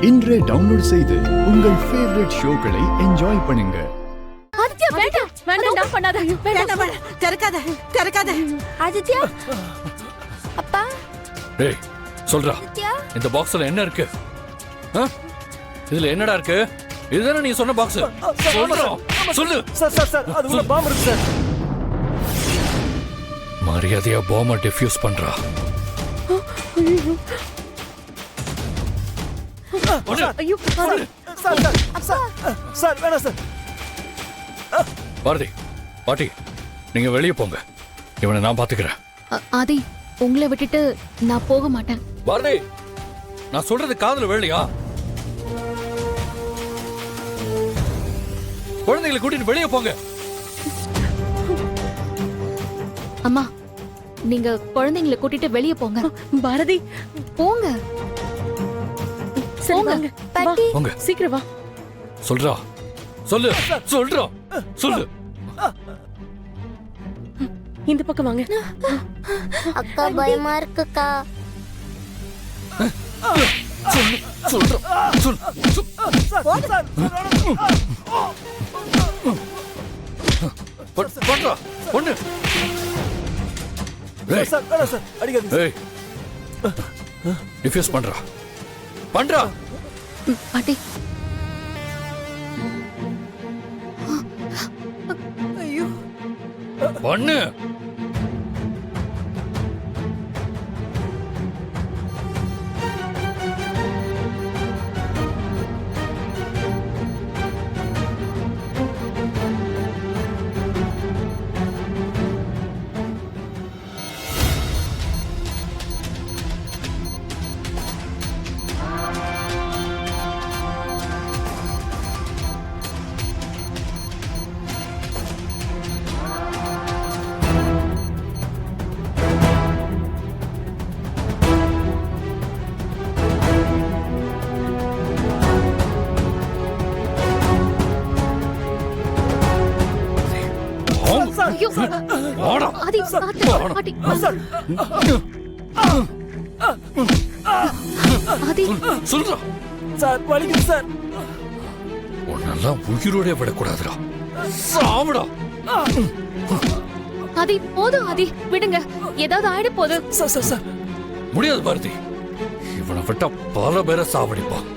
இன்றே டவுன்லோட் செய்து உங்கள் ஃபேவரட் ஷோக்களை என்ஜாய் பண்ணுங்க. ஆதித்யா வேண்டாம் வேண்டாம் பண்ணாத வேண்டாம் திறக்காத திறக்காத. ஆதித்யா அப்பா டேய் சொல்றா, ஆதித்யா இந்த பாக்ஸ்ல என்ன இருக்கு? இதுல என்னடா இருக்கு? இதுதானே நீ சொன்ன பாக்ஸ். சொல்றா சொல்லு. சார் அது உள்ள பாம்பு இருக்கு சார். மரியாதையா பாம்ப டிஃப்யூஸ் பண்றா. ஐயோ சார் வேணாம் சார். பாரதி பாட்டி நீங்க வெளியே போங்க, இவனை நான் பாத்துக்கிறேன். ஆதி உங்களை விட்டுட்டு நான் போக மாட்டேன். பாரதி நான் சொல்றது காதுல வேலையா? குழந்தைகளை கூட்டிட்டு வெளியே போங்க. அம்மா நீங்க குழந்தைங்களை கூட்டிட்டு வெளியே போங்க. பாரதி போங்க. போங்க பாட்டி போங்க. சீக்கிரம் வா. சொல்றா சொல்லு சொல்றா சொல்லு. இந்த பக்கம் வாங்க. அக்கா பயமா இருக்குக்கா. சொல்லு சொல்றா சொல்லு. பண்றா பொண்ணு. சார் வேணாம் சார், அடிக்காதீங்க. ஏய் டிஃப்யூஸ் பண்றா பண்றா. பாட்டி ஐயோ பண்ணு. ஐயோ வாடா. ஆதி பாத்து பாட்டி. ஆதி சொல்றா. சார் வலிக்குது சார். உன்னெல்லாம் உயிரோட விடக்கூடாதுடா. சாவுடா. ஆதி போதும் ஆதி விடுங்க, ஏதாவது ஆயிட போகுது. சார் சார் சார் முடியாது பாரதி, இவனை விட்டா பல பேரை சாவடிப்பான்.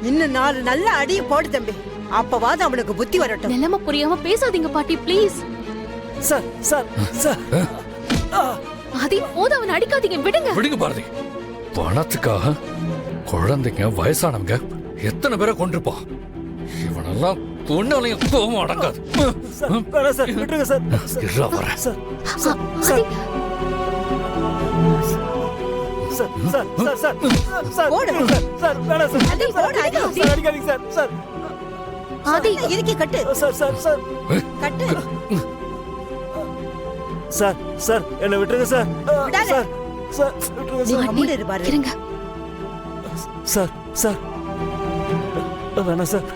இன்னும் 4 நல்ல அடியை போடு தம்பி, அப்பவாது அவனுக்கு புத்தி வரட்டும். நிலைமை புரியாம பேசாதீங்க பாட்டி please. Sir sir sir. Adhi போதும், அவனை அடிக்காதீங்க விடுங்க. விடுங்க பாரதி. பணத்துக்காக குழந்தைங்க வயசானவங்க எத்தனை பேரை கொண்டிருப்பான். இவனெல்லாம் கொண்டாலையும் கோவம் அடங்காது. சார் வேணாம் சார், விட்டுருங்க சார். இருடா வரேன். Sir Adhi sir sir sir sir sir போடு. சார் சார் வேணாம் சார். அடி போடு, அடி. சார் அடிக்காதீங்க சார். சார் ஆதி இறுக்கி கட்டு சார் சார் சார் கட்டு. சார் சார் என்ன விட்டுருங்க சார். விடாத. சார் சார் விட்டுருங்க நீ சார். கம்முனு இரு பாரு. இருங்க. சார் சார் வேணாம் சார்.